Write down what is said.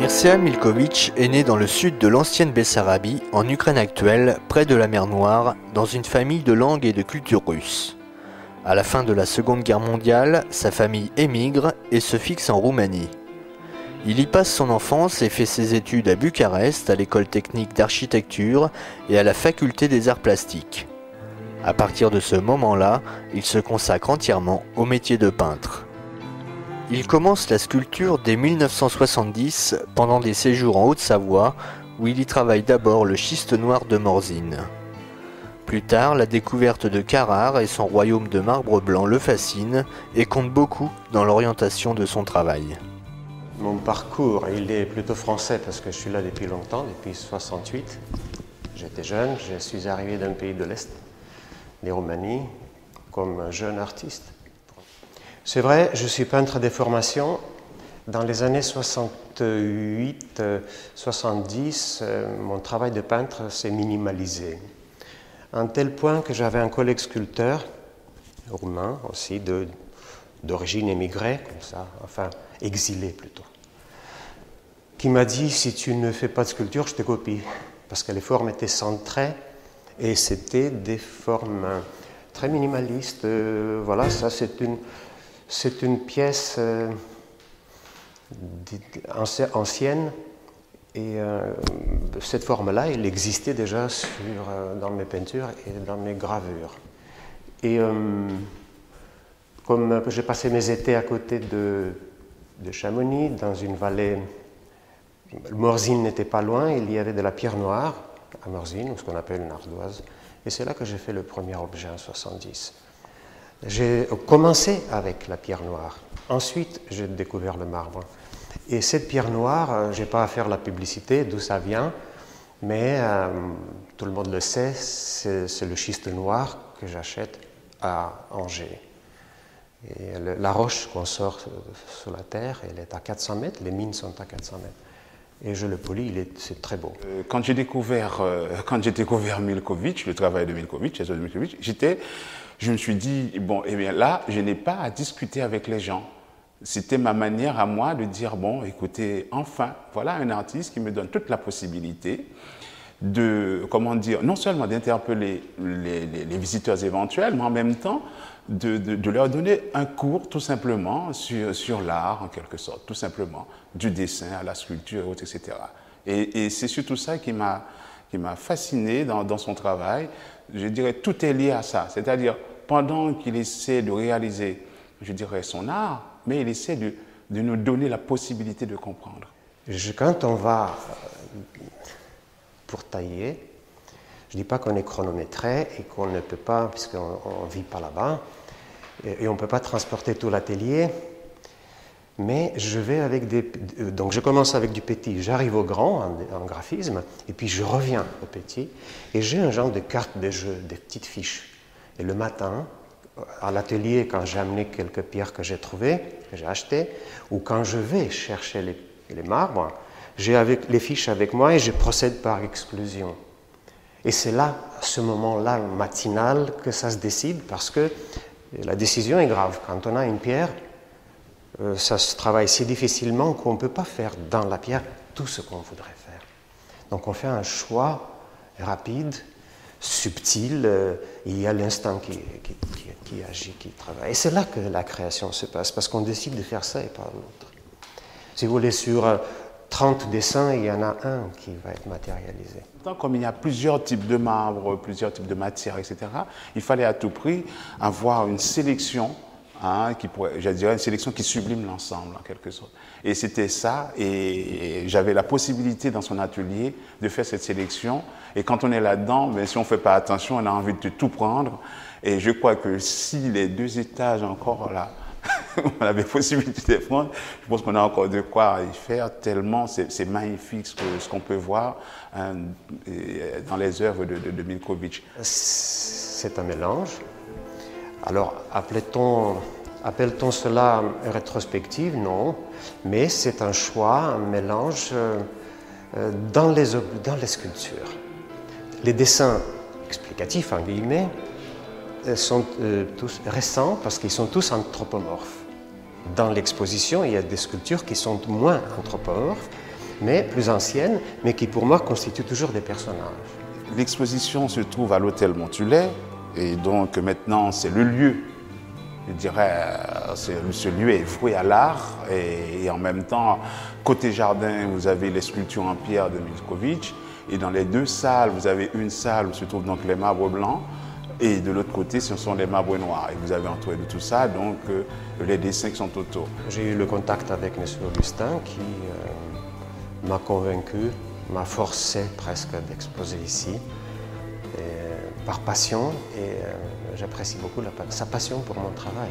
Mircea Milković est né dans le sud de l'ancienne Bessarabie, en Ukraine actuelle, près de la mer Noire, dans une famille de langue et de culture russe. À la fin de la Seconde Guerre mondiale, sa famille émigre et se fixe en Roumanie. Il y passe son enfance et fait ses études à Bucarest, à l'école technique d'architecture et à la faculté des arts plastiques. À partir de ce moment-là, il se consacre entièrement au métier de peintre. Il commence la sculpture dès 1970 pendant des séjours en Haute-Savoie où il y travaille d'abord le schiste noir de Morzine. Plus tard, la découverte de Carrare et son royaume de marbre blanc le fascine et compte beaucoup dans l'orientation de son travail. Mon parcours, il est plutôt français parce que je suis là depuis longtemps, depuis 1968. J'étais jeune, je suis arrivé d'un pays de l'Est, des Roumanies, comme jeune artiste. C'est vrai, je suis peintre de formation. Dans les années 68-70, mon travail de peintre s'est minimalisé. À un tel point que j'avais un collègue sculpteur, roumain aussi, d'origine émigrée, comme ça, enfin exilé plutôt, qui m'a dit « si tu ne fais pas de sculpture, je te copie ». Parce que les formes étaient centrées et c'était des formes très minimalistes. Voilà, ça c'est une pièce ancienne et cette forme-là, elle existait déjà dans mes peintures et dans mes gravures. Et comme j'ai passé mes étés à côté de Chamonix, dans une vallée, Morzine n'était pas loin, il y avait de la pierre noire à Morzine, ou ce qu'on appelle une ardoise, et c'est là que j'ai fait le premier objet en 70. J'ai commencé avec la pierre noire. Ensuite, j'ai découvert le marbre. Et cette pierre noire, je n'ai pas à faire la publicité d'où ça vient, mais tout le monde le sait, c'est le schiste noir que j'achète à Angers. Et la roche qu'on sort sous la terre, elle est à 400 mètres, les mines sont à 400 mètres. Et je le polis, c'est très beau. Quand j'ai découvert Milković, le travail de Milković, je me suis dit, bon, eh bien là, je n'ai pas à discuter avec les gens. C'était ma manière à moi de dire, bon, écoutez, enfin, voilà un artiste qui me donne toute la possibilité de, comment dire, non seulement d'interpeller les visiteurs éventuels, mais en même temps de leur donner un cours tout simplement sur l'art, en quelque sorte, tout simplement, du dessin à la sculpture, etc. Et c'est surtout ça qui m'a fasciné dans son travail. Je dirais tout est lié à ça, c'est-à-dire pendant qu'il essaie de réaliser, je dirais, son art, mais il essaie de nous donner la possibilité de comprendre. Quand on va pour tailler, je ne dis pas qu'on est chronométré et qu'on ne peut pas, puisqu'on ne vit pas là-bas, et on ne peut pas transporter tout l'atelier, mais je vais avec donc je commence avec du petit, j'arrive au grand en graphisme, et puis je reviens au petit, et j'ai un genre de carte de jeu, des petites fiches. Et le matin, à l'atelier, quand j'ai amené quelques pierres que j'ai trouvées, que j'ai achetées, ou quand je vais chercher les marbres, j'ai les fiches avec moi et je procède par exclusion. Et c'est là, à ce moment-là, matinal, que ça se décide, parce que la décision est grave. Quand on a une pierre, ça se travaille si difficilement qu'on ne peut pas faire dans la pierre tout ce qu'on voudrait faire. Donc on fait un choix rapide, subtil, il y a l'instant qui agit, qui travaille. Et c'est là que la création se passe, parce qu'on décide de faire ça et pas l'autre. Si vous voulez, sur 30 dessins, il y en a un qui va être matérialisé. Comme il y a plusieurs types de marbre, plusieurs types de matières, etc., il fallait à tout prix avoir une sélection, je dirais une sélection qui sublime l'ensemble en quelque sorte. Et c'était ça, et j'avais la possibilité dans son atelier de faire cette sélection. Et quand on est là-dedans, si on ne fait pas attention, on a envie de tout prendre. Et je crois que si les 2 étages encore là, on avait possibilité de prendre, je pense qu'on a encore de quoi y faire, tellement c'est magnifique ce qu'on peut voir dans les œuvres de Milković. C'est un mélange. Alors, appelle-t-on cela rétrospective? Non, mais c'est un choix, un mélange dans les sculptures. Les dessins explicatifs, en guillemets, sont tous récents parce qu'ils sont tous anthropomorphes. Dans l'exposition, il y a des sculptures qui sont moins anthropomorphes mais plus anciennes, mais qui pour moi constituent toujours des personnages. L'exposition se trouve à l'hôtel Montulet, et donc maintenant c'est le lieu. Je dirais, ce lieu est voué à l'art, et en même temps, côté jardin, vous avez les sculptures en pierre de Milković, et dans les deux salles, vous avez une salle où se trouvent donc les marbres blancs, et de l'autre côté, ce sont les marbres noirs. Et vous avez entouré de tout ça, donc les dessins qui sont autour. J'ai eu le contact avec M. Augustin qui m'a convaincu, m'a forcé presque d'exposer ici, par passion, et j'apprécie beaucoup sa passion pour mon travail.